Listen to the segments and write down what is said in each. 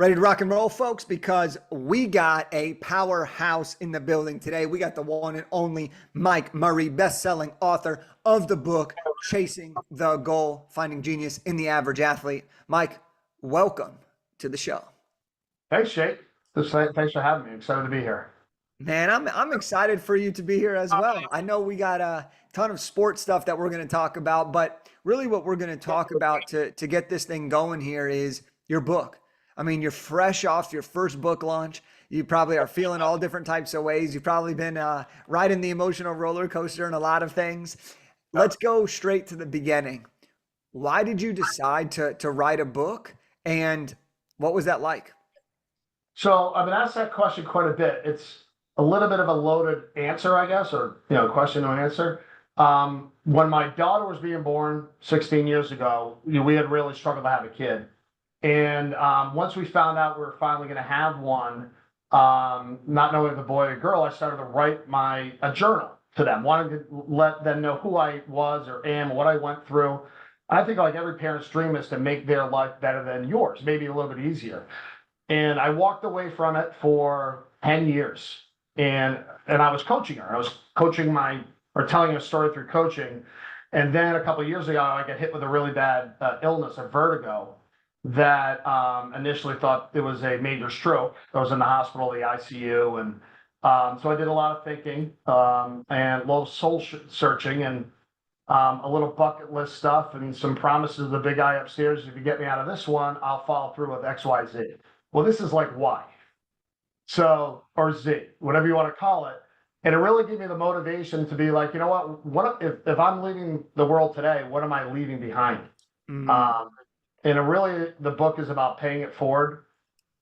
Ready to rock and roll, folks? Because we got a powerhouse in the building today. We got the one and only Mike Murray, best-selling author of the book Chasing the Goal: Finding Genius in the Average Athlete. Mike, welcome to the show. Thanks, Jake. Thanks for having me. Excited to be here. Man, I'm excited for you to be here as well. I know we got a ton of sports stuff that we're going to talk about, but really what we're going to talk about to get this thing going here is your book. I mean, you're fresh off your first book launch. You probably are feeling all different types of ways. You've probably been riding the emotional roller coaster and a lot of things. Let's go straight to the beginning. Why did you decide to write a book, and what was that like? So I've been asked that question quite a bit. It's a little bit of a loaded answer, I guess, or question to an answer. When my daughter was being born 16 years ago, we had really struggled to have a kid. And once we found out we were finally going to have one, not knowing if a boy or girl, I started to write a journal to them, wanting to let them know who I was or am, what I went through. I think like every parent's dream is to make their life better than yours, maybe a little bit easier. And I walked away from it for 10 years. And I was coaching her. I was coaching or telling a story through coaching. And then a couple of years ago, I got hit with a really bad illness, a vertigo, that initially thought it was a major stroke. I was in the hospital, the ICU. And so I did a lot of thinking and a little soul searching and a little bucket list stuff and some promises of the big guy upstairs. If you get me out of this one, I'll follow through with X, Y, Z. Well, this is like Y. So, or Z, whatever you want to call it. And it really gave me the motivation to be like, you know what if I'm leaving the world today, what am I leaving behind? Mm, Um, and it really, the book is about paying it forward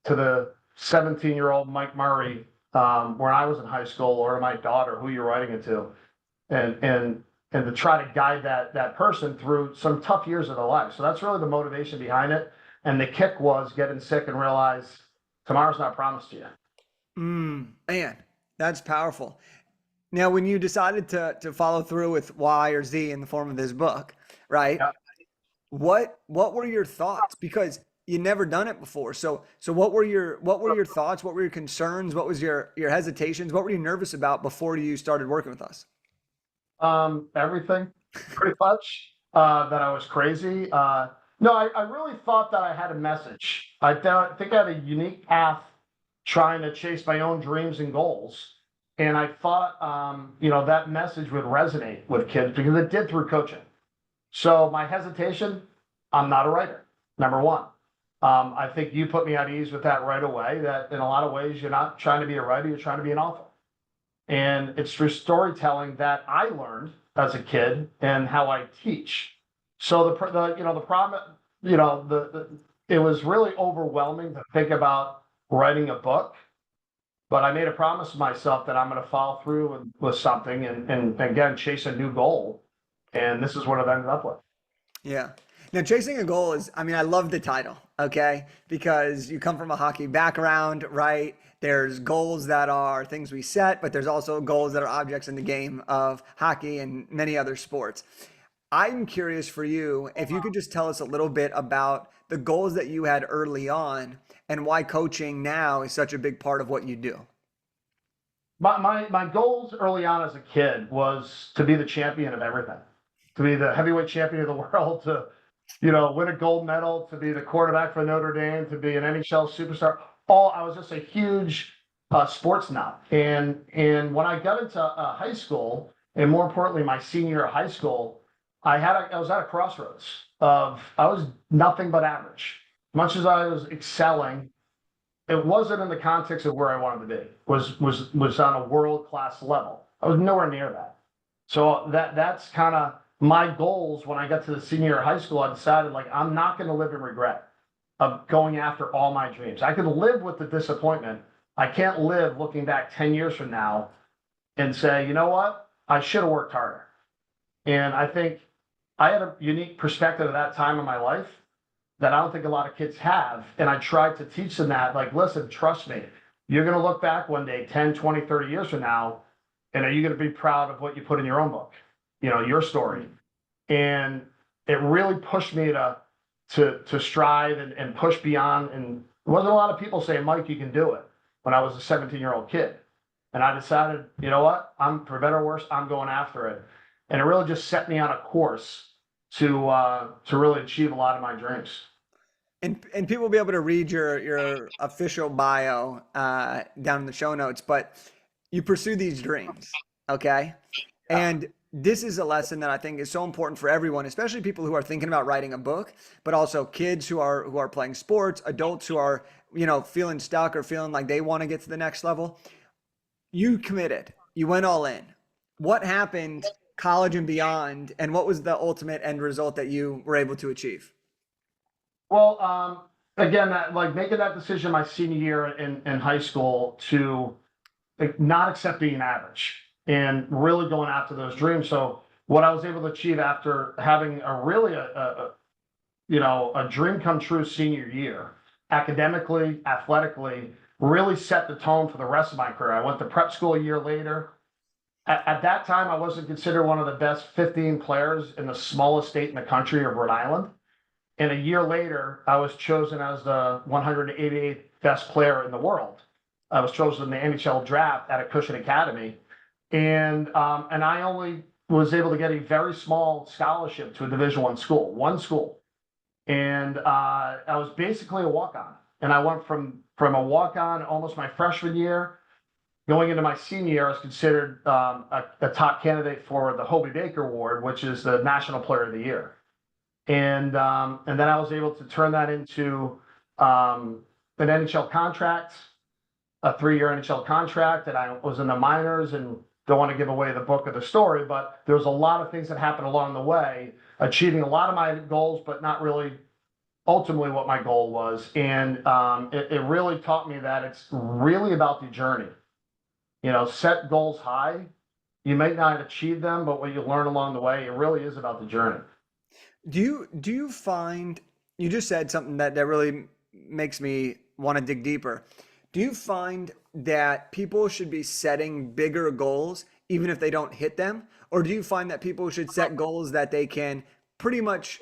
to the 17-year-old Mike Murray, when I was in high school, or my daughter, who you're writing it to, and to try to guide that person through some tough years of their life. So that's really the motivation behind it. And the kick was getting sick and realize tomorrow's not promised to you. man, that's powerful. Now, when you decided to follow through with Y or Z in the form of this book, right? Yeah. What were your thoughts? Because you never done it before. So what were your thoughts? What were your concerns? What was your hesitations? What were you nervous about before you started working with us? Everything, pretty much. That I was crazy. No, I really thought that I had a message. Think I had a unique path trying to chase my own dreams and goals. And I thought, that message would resonate with kids because it did through coaching. So my hesitation, I'm not a writer, number one. I think you put me at ease with that right away, that in a lot of ways, you're not trying to be a writer, you're trying to be an author. And it's through storytelling that I learned as a kid and how I teach. So the problem, it was really overwhelming to think about writing a book, but I made a promise to myself that I'm going to follow through with something and again chase a new goal. And this is what I've ended up with. Yeah. Now, chasing a goal is, I mean, I love the title, okay? Because you come from a hockey background, right? There's goals that are things we set, but there's also goals that are objects in the game of hockey and many other sports. I'm curious for you if you could just tell us a little bit about the goals that you had early on and why coaching now is such a big part of what you do. My goals early on as a kid was to be the champion of everything, to be the heavyweight champion of the world, to win a gold medal, to be the quarterback for Notre Dame, to be an NHL superstar. I was just a huge sports nut. And when I got into high school, and more importantly, my senior year of high school, I was at a crossroads of I was nothing but average. Much as I was excelling, it wasn't in the context of where I wanted to be. Was on a world class level. I was nowhere near that. So that's kind of my goals. When I got to the senior year of high school, I decided like I'm not going to live in regret of going after all my dreams. I can live with the disappointment. I can't live looking back 10 years from now and say, you know what? I should have worked harder. And I think I had a unique perspective at that time in my life that I don't think a lot of kids have. And I tried to teach them that, like, listen, trust me, you're going to look back one day, 10, 20, 30 years from now, and are you going to be proud of what you put in your own book, your story? And it really pushed me to strive and push beyond wasn't a lot of people saying, Mike, you can do it when I was a 17-year-old kid. And I decided, you know what? For better or worse, I'm going after it. And it really just set me on a course to really achieve a lot of my dreams. And people will be able to read your official bio down in the show notes, but you pursue these dreams, okay? Yeah. And this is a lesson that I think is so important for everyone, especially people who are thinking about writing a book, but also kids who are playing sports, adults who are, feeling stuck or feeling like they want to get to the next level. You committed. You went all in. What happened college and beyond, and what was the ultimate end result that you were able to achieve? Well, again, like making that decision my senior year in high school to like, not accept being average and really going after those dreams. So what I was able to achieve after having a really a dream come true senior year, academically, athletically, really set the tone for the rest of my career. I went to prep school a year later. At that time, I wasn't considered one of the best 15 players in the smallest state in the country of Rhode Island. And a year later, I was chosen as the 188th best player in the world. I was chosen in the NHL draft at Acushnet Academy, and I only was able to get a very small scholarship to a Division I school, one school, and I was basically a walk on. And I went from a walk on almost my freshman year. Going into my senior year, I was considered a top candidate for the Hobey Baker Award, which is the National Player of the Year. And then I was able to turn that into an NHL contract, a 3-year NHL contract, and I was in the minors and don't want to give away the book of the story, but there was a lot of things that happened along the way, achieving a lot of my goals, but not really ultimately what my goal was. And it really taught me that it's really about the journey. Set goals high. You may not achieve them, but what you learn along the way, it really is about the journey. Do you find you just said something that really makes me want to dig deeper. Do you find that people should be setting bigger goals even if they don't hit them? Or do you find that people should set goals that they can pretty much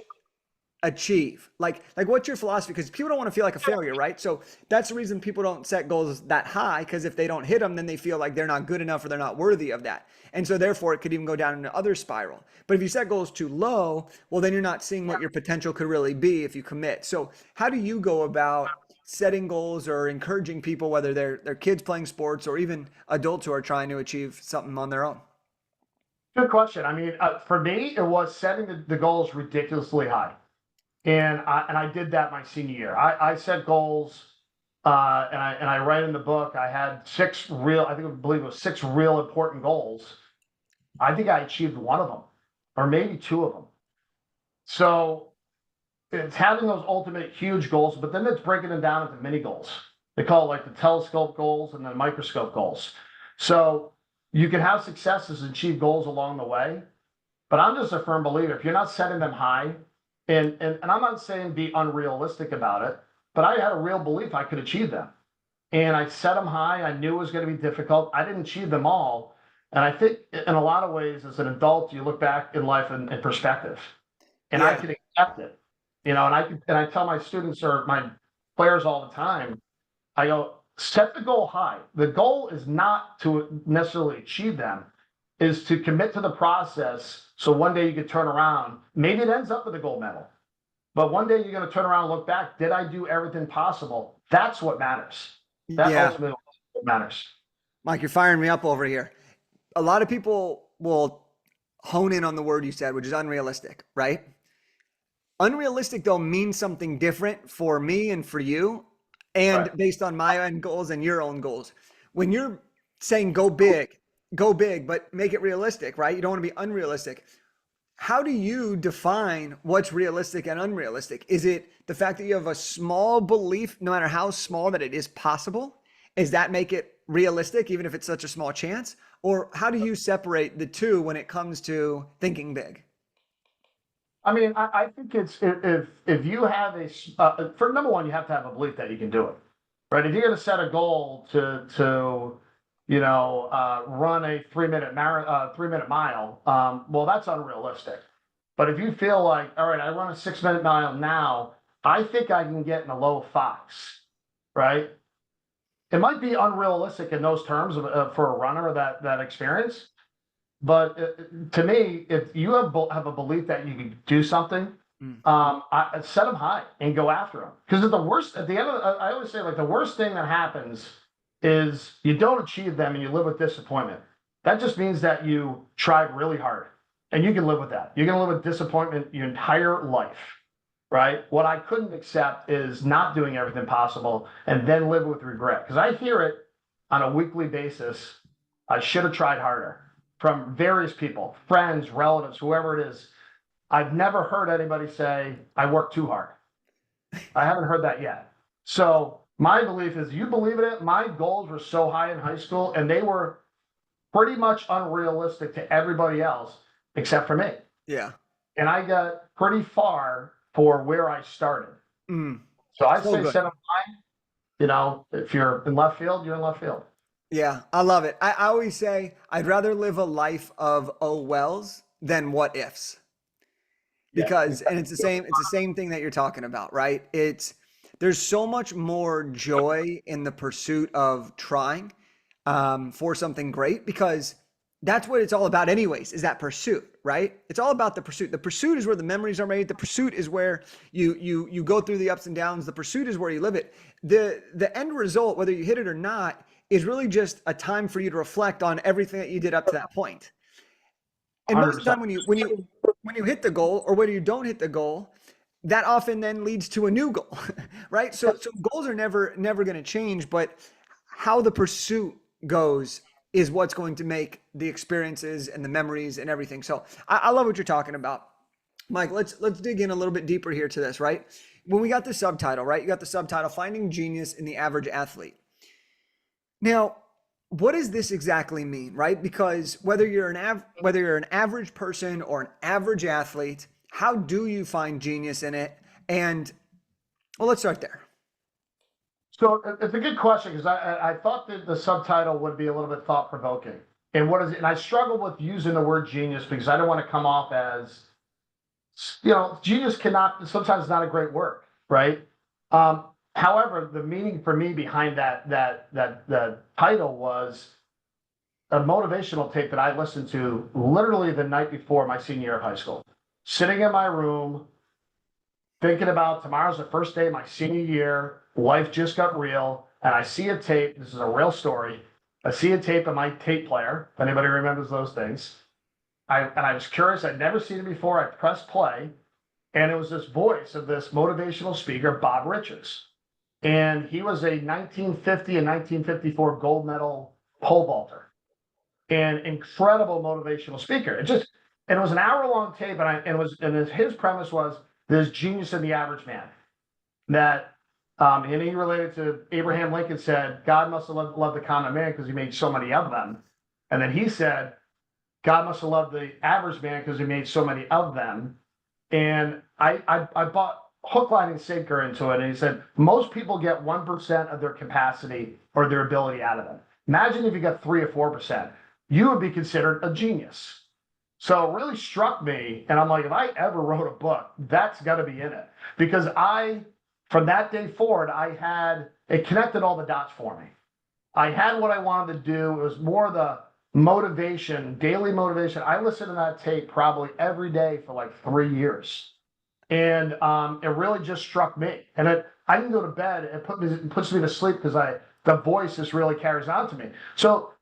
achieve? Like what's your philosophy? Because people don't want to feel like a failure, right? So that's the reason people don't set goals that high, because if they don't hit them, then they feel like they're not good enough or they're not worthy of that. And so therefore it could even go down into other spiral. But if you set goals too low, well, then you're not seeing what your potential could really be if you commit. So how do you go about setting goals or encouraging people, whether they're kids playing sports or even adults who are trying to achieve something on their own? Good question. I mean, for me, it was setting the goals ridiculously high. And I did that my senior year. I set goals, and I write in the book. I had I believe it was 6 real important goals. I think I achieved one of them, or maybe two of them. So it's having those ultimate huge goals, but then it's breaking them down into mini goals. They call it like the telescope goals and the microscope goals. So you can have successes and achieve goals along the way, but I'm just a firm believer if you're not setting them high, and I'm not saying be unrealistic about it, but I had a real belief I could achieve them. And I set them high. I knew it was going to be difficult. I didn't achieve them all. And I think in a lot of ways, as an adult, you look back in life in perspective, and I Yeah. can accept it. And I tell my students or my players all the time, I go, set the goal high. The goal is not to necessarily achieve them, is to commit to the process. So one day you could turn around. Maybe it ends up with a gold medal, but one day you're going to turn around and look back. Did I do everything possible? That's what matters. That Yeah. ultimately what matters. Mike, you're firing me up over here. A lot of people will hone in on the word you said, which is unrealistic, right? Unrealistic, though, means something different for me and for you, and Right. based on my own goals and your own goals. When you're saying go big, but make it realistic, right? You don't want to be unrealistic. How do you define what's realistic and unrealistic? Is it the fact that you have a small belief, no matter how small, that it is possible? Does that make it realistic, even if it's such a small chance? Or how do you separate the two when it comes to thinking big? I mean, I think it's if you have for number one, you have to have a belief that you can do it, right? If you're going to set a goal to run a 3-minute mile, well, that's unrealistic. But if you feel like, all right, I run a 6-minute mile now, I think I can get in the low fives. right? It might be unrealistic in those terms for a runner that experience. But to me, if you have a belief that you can do something, Mm. I set them high and go after them. Because the worst, at the end of I always say, like, the worst thing that happens is you don't achieve them and you live with disappointment. That just means that you tried really hard, and you can live with that. You can live with disappointment your entire life, right? What I couldn't accept is not doing everything possible and then live with regret. Because I hear it on a weekly basis. I should have tried harder from various people, friends, relatives, whoever it is. I've never heard anybody say, I worked too hard. I haven't heard that yet. So my belief is, you believe in it. My goals were so high in high school, and they were pretty much unrealistic to everybody else except for me. Yeah. And I got pretty far for where I started. Mm. So I So say good. set them high. You know, if you're in left field, you're in left field. Yeah, I love it. I always say I'd rather live a life of oh wells than what ifs. Yeah. Because and it's the same thing that you're talking about, right? It's there's so much more joy in the pursuit of trying for something great because that's what it's all about anyways, is that pursuit, right? It's all about the pursuit. The pursuit is where the memories are made. The pursuit is where you go through the ups and downs. The pursuit is where you live it. The end result, whether you hit it or not, is really just a time for you to reflect on everything that you did up to that point. And most of the 100%. time when you hit the goal or when you don't hit the goal, that often then leads to a new goal, right? So goals are never going to change, but how the pursuit goes is what's going to make the experiences and the memories and everything. So I love what you're talking about. Mike, let's dig in a little bit deeper here to this, right? When we got the subtitle, right? You got the subtitle Finding Genius in the Average Athlete. Now, what does this exactly mean, right? Because whether you're an average person or an average athlete, how do you find genius in it? And well, let's start there. So it's a good question, because I thought that the subtitle would be a little bit thought provoking. And what is it? And I struggle with using the word genius because I don't want to come off as, genius cannot, sometimes not a great word, right? However, the meaning for me behind that title was a motivational tape that I listened to literally the night before my senior year of high school, sitting in my room, thinking about tomorrow's the first day of my senior year. Life just got real. And I see a tape. This is a real story. I see a tape of my tape player, if anybody remembers those things. I was curious. I'd never seen it before. I pressed play, and it was this voice of this motivational speaker, Bob Richards. And he was a 1950 and 1954 gold medal pole vaulter, and incredible motivational speaker. And it was an hour-long tape, and his premise was there's genius in the average man. And he related to Abraham Lincoln, said God must have loved the common man because he made so many of them. And then he said God must have loved the average man because he made so many of them. And I bought hook, line, and sinker into it. And he said most people get 1% of their capacity or their ability out of them. Imagine if you got 3 or 4%, you would be considered a genius. So it really struck me, and I'm like, if I ever wrote a book, that's got to be in it, because from that day forward, it connected all the dots for me. I had what I wanted to do. It was more the motivation, daily motivation. I listened to that tape probably every day for like 3 years. And it really just struck me. And I didn't go to bed. It puts me to sleep because the voice just really carries on to me. So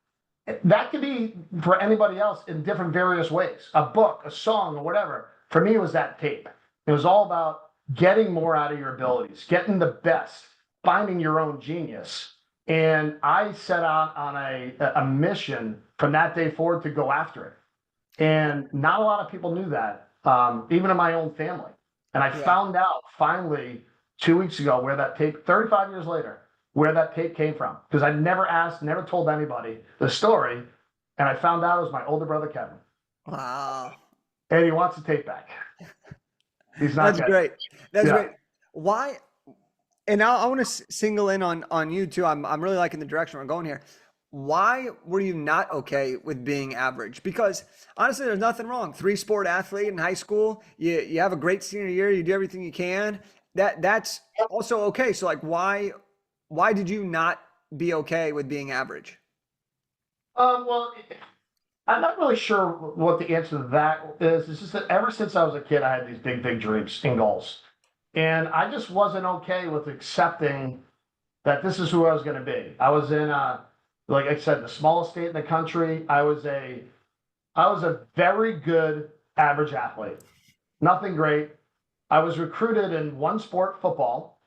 that could be for anybody else in different various ways. A book, a song, or whatever. For me, it was that tape. It was all about getting more out of your abilities, getting the best, finding your own genius. And I set out on a mission from that day forward to go after it. And not a lot of people knew that, even in my own family. And I found out finally 2 weeks ago where that tape, 35 years later, where that tape came from. Because I never asked, never told anybody the story. And I found out it was my older brother, Kevin. Wow. And he wants the tape back. He's not That's dead. great. That's great. Why? And now I want to single in on you too. I'm really liking the direction we're going here. Why were you not okay with being average? Because honestly, there's nothing wrong. 3-sport athlete in high school, you have a great senior year, you do everything you can. That's also okay. So like, why why did you not be okay with being average? Well, I'm not really sure what the answer to that is. It's just that ever since I was a kid, I had these big, big dreams and goals. And I just wasn't okay with accepting that this is who I was going to be. I was in, like I said, the smallest state in the country. I was a very good average athlete. Nothing great. I was recruited in one sport, football.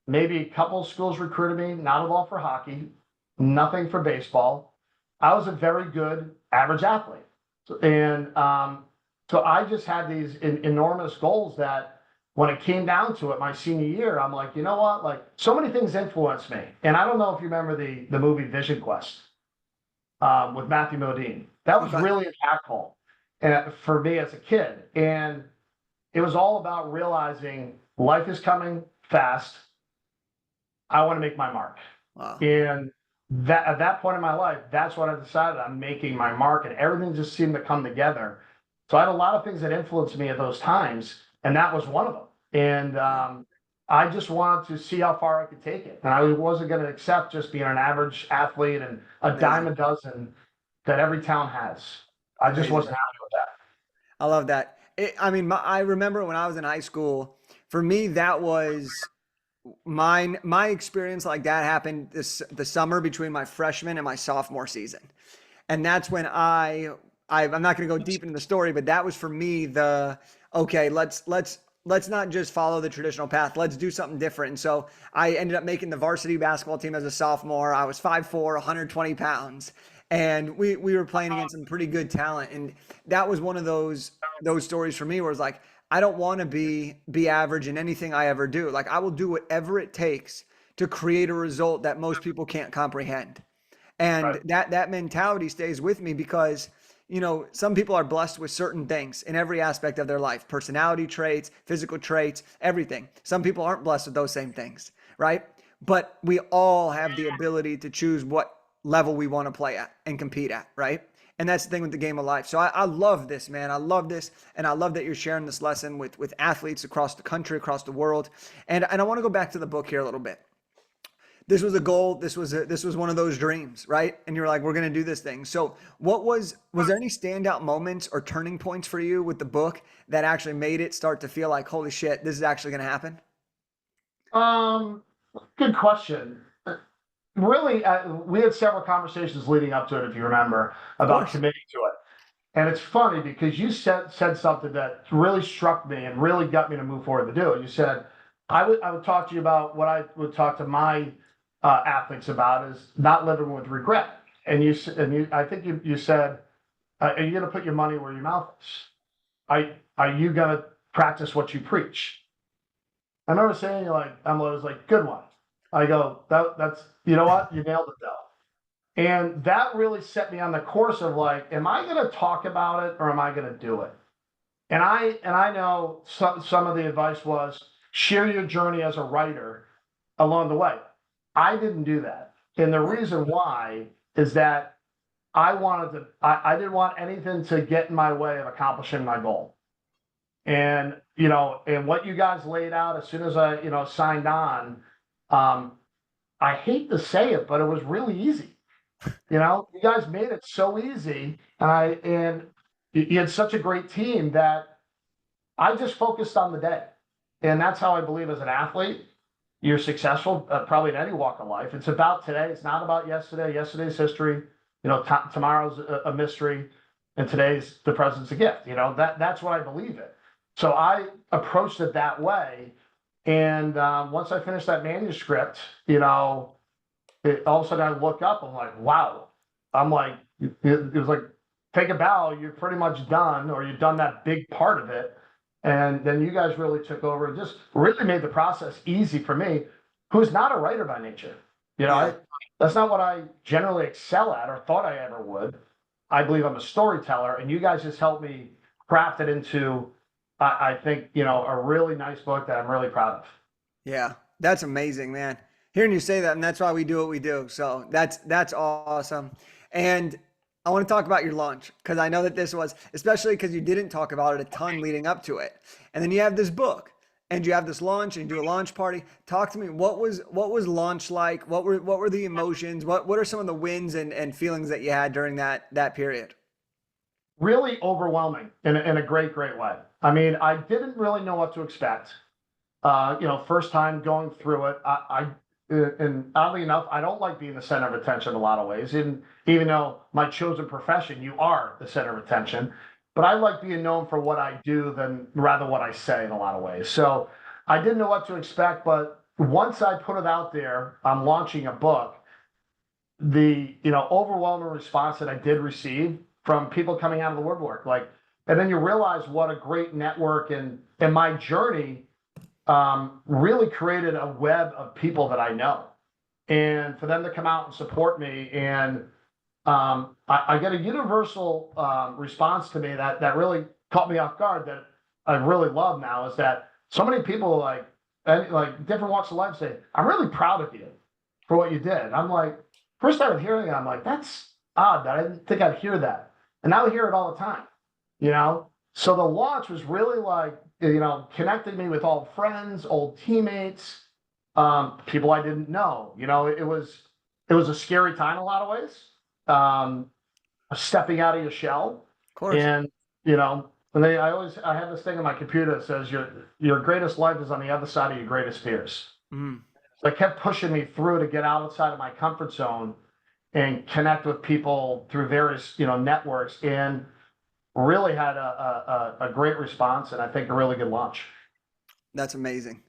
Maybe a couple of schools recruited me, not at all for hockey, nothing for baseball. I was a very good average athlete. And so I just had these enormous goals that when it came down to it, my senior year, I'm like, you know what? Like so many things influenced me. And I don't know if you remember the movie Vision Quest with Matthew Modine. That was Okay. really impactful for me as a kid. And it was all about realizing life is coming fast. I want to make my mark. Wow. And that at that point in my life, that's what I decided. I'm making my mark, and everything just seemed to come together. So I had a lot of things that influenced me at those times, and that was one of them. And I just wanted to see how far I could take it, and I wasn't going to accept just being an average athlete and a dime Amazing. a dozen that every town has. I just Amazing. wasn't happy with that. I love that. I mean, I remember when I was in high school, for me, that was my experience like that happened the summer between my freshman and my sophomore season. And that's when I'm not going to go deep into the story, but that was for me the okay, let's not just follow the traditional path. Let's do something different. And so I ended up making the varsity basketball team as a sophomore. I was 5'4", 120 pounds. And we were playing against some pretty good talent. And that was one of those stories for me where it's like, I don't want to be average in anything I ever do. Like I will do whatever it takes to create a result that most people can't comprehend. Right. And that mentality stays with me because some people are blessed with certain things in every aspect of their life, personality traits, physical traits, everything. Some people aren't blessed with those same things, right? But we all have the ability to choose what level we want to play at and compete at, right? And that's the thing with the game of life. So I love this, man. I love this. And I love that you're sharing this lesson with athletes across the country, across the world. And I want to go back to the book here a little bit. This was a goal. This was one of those dreams, right? And you're like, we're going to do this thing. So was there any standout moments or turning points for you with the book that actually made it start to feel like, holy shit, this is actually going to happen? Um, Good question. Really, we had several conversations leading up to it, if you remember, Of about course. committing to it. And it's funny because you said something that really struck me and really got me to move forward to do it. You said I would talk to you about what I would talk to my athletes about is not living with regret. And I think you said, are you going to put your money where your mouth is? Are you going to practice what you preach? I remember saying I was like, good one. I go, that's you know what? You nailed it though. And that really set me on the course of like, am I gonna talk about it or am I gonna do it? And I know some of the advice was share your journey as a writer along the way. I didn't do that. And the reason why is that I didn't want anything to get in my way of accomplishing my goal. And what you guys laid out as soon as I, signed on, um, I hate to say it, but it was really easy. You guys made it so easy, and you had such a great team that I just focused on the day, and that's how I believe as an athlete, you're successful probably in any walk of life. It's about today. It's not about yesterday. Yesterday's history. Tomorrow's a mystery, and today's the present's a gift. That's what I believe in. So I approached it that way, and once I finished that manuscript, all of a sudden I look up, I'm like, wow. I'm like, it was like, take a bow, you're pretty much done, or you've done that big part of it. And then you guys really took over and just really made the process easy for me, who's not a writer by nature. Yeah. That's not what I generally excel at or thought I ever would. I believe I'm a storyteller, and you guys just helped me craft it into, I think, a really nice book that I'm really proud of. Yeah, that's amazing, man. Hearing you say that, and that's why we do what we do. So that's awesome. And I want to talk about your launch because I know that this was, especially because you didn't talk about it a ton leading up to it. And then you have this book. and you have this launch and you do a launch party. Talk to me. What was launch like? What were the emotions? What are some of the wins and feelings that you had during that period? Really overwhelming in a great way. I mean, I didn't really know what to expect. First time going through it. And oddly enough, I don't like being the center of attention in a lot of ways. And even though my chosen profession, you are the center of attention, but I like being known for what I do than rather what I say in a lot of ways. So I didn't know what to expect, but once I put it out there, I'm launching a book. The overwhelming response that I did receive from people coming out of the woodwork, like, and then you realize what a great network and my journey really created a web of people that I know, and for them to come out and support me, and I get a universal response to me that really caught me off guard that I really love now is that so many people like different walks of life say, "I'm really proud of you for what you did." I'm like, first time hearing it, I'm like, that's odd. That I didn't think I'd hear that, and now I hear it all the time. You know, so the launch was really like connecting me with old friends, old teammates, people I didn't know. It was a scary time in a lot of ways. Um, Stepping out of your shell, Of course. and I have this thing on my computer that says your greatest life is on the other side of your greatest fears. Mm. So it kept pushing me through to get outside of my comfort zone and connect with people through various networks, and really had a great response, and I think a really good launch. That's amazing.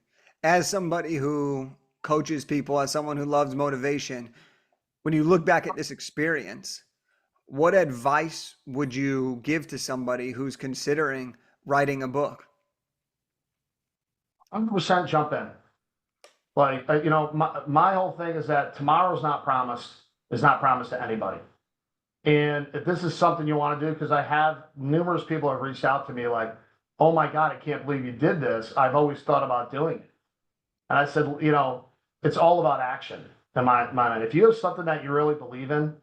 As somebody who coaches people, as someone who loves motivation, when you look back at this experience, what advice would you give to somebody who's considering writing a book? 100% jump in. Like, my whole thing is that tomorrow's not promised, is not promised to anybody. And if this is something you want to do, because I have numerous people have reached out to me like, "Oh my God, I can't believe you did this. I've always thought about doing it." And I said, it's all about action in my mind. If you have something that you really believe in,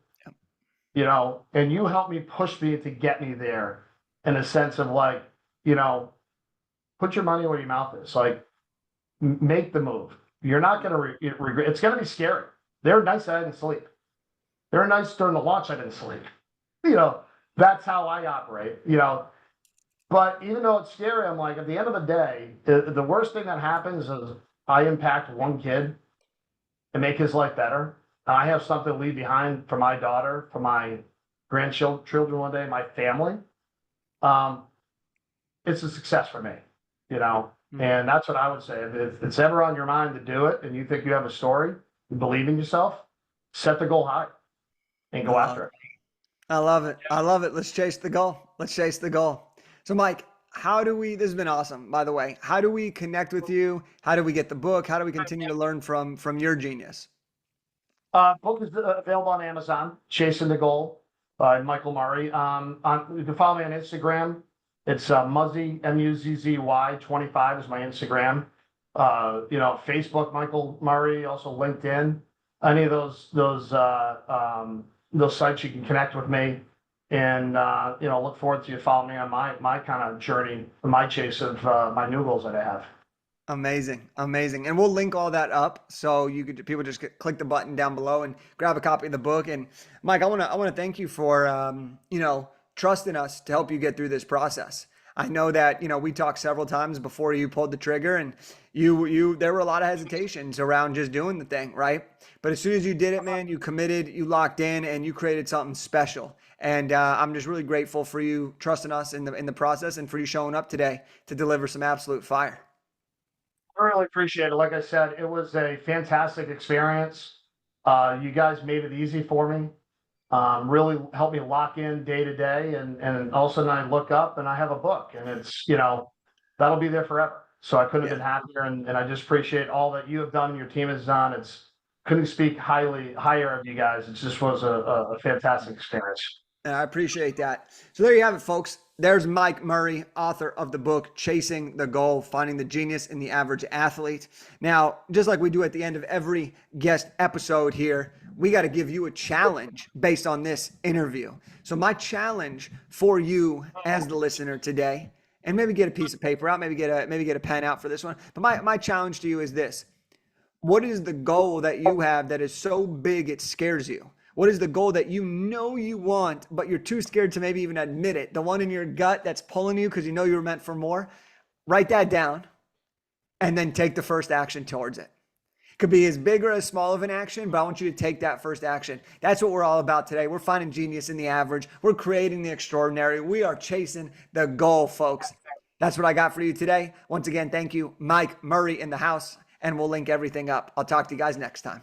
and you help me push me to get me there in a sense of like, you know, put your money where your mouth is. Like, make the move. You're not going to regret. It's going to be scary. They're nice. I didn't sleep. They're nice during the launch. I didn't sleep. You know, that's how I operate. But even though it's scary, I'm like, at the end of the day, the worst thing that happens is I impact one kid and make his life better. And I have something to leave behind for my daughter, for my grandchildren one day, my family. Um, it's a success for me. And that's what I would say. If it's ever on your mind to do it and you think you have a story, you believe in yourself, set the goal high and go after it. I love it. I love it. Let's chase the goal. Let's chase the goal. So, Mike, this has been awesome, by the way. How do we connect with you? How do we get the book? How do we continue to learn from your genius? Book is available on Amazon, Chasing the Goal by Michael Murray. You can follow me on Instagram. It's Muzzy, Muzzy 25 is my Instagram. Facebook, Michael Murray, also LinkedIn. Any of those sites you can connect with me, and look forward to you following me on my kind of journey, my chase of my new goals that I have. Amazing, amazing, and we'll link all that up so people just click the button down below and grab a copy of the book. And Mike, I want to thank you for trusting us to help you get through this process. I know that we talked several times before you pulled the trigger, and there were a lot of hesitations around just doing the thing, right? But as soon as you did it, man, you committed, you locked in, and you created something special. And I'm just really grateful for you trusting us in the process, and for you showing up today to deliver some absolute fire. I really appreciate it. Like I said, it was a fantastic experience. You guys made it easy for me. Really helped me lock in day to day, and all of a sudden I look up and I have a book, and it's that'll be there forever. So I couldn't have been happier, and I just appreciate all that you have done and your team has done. Couldn't speak higher of you guys. It just was a fantastic experience. And I appreciate that. So there you have it, folks. There's Mike Murray, author of the book, Chasing the Goal, Finding the Genius in the Average Athlete. Now, just like we do at the end of every guest episode here, we got to give you a challenge based on this interview. So my challenge for you as the listener today and maybe get a piece of paper out, maybe get a pen out for this one. But my challenge to you is this. What is the goal that you have that is so big it scares you? What is the goal that you know you want, but you're too scared to maybe even admit it? The one in your gut that's pulling you because you know you were meant for more. Write that down and then take the first action towards it. Could be as big or as small of an action, but I want you to take that first action. That's what we're all about today. We're finding genius in the average. We're creating the extraordinary. We are chasing the goal, folks. That's what I got for you today. Once again, thank you, Mike Murray in the house, and we'll link everything up. I'll talk to you guys next time.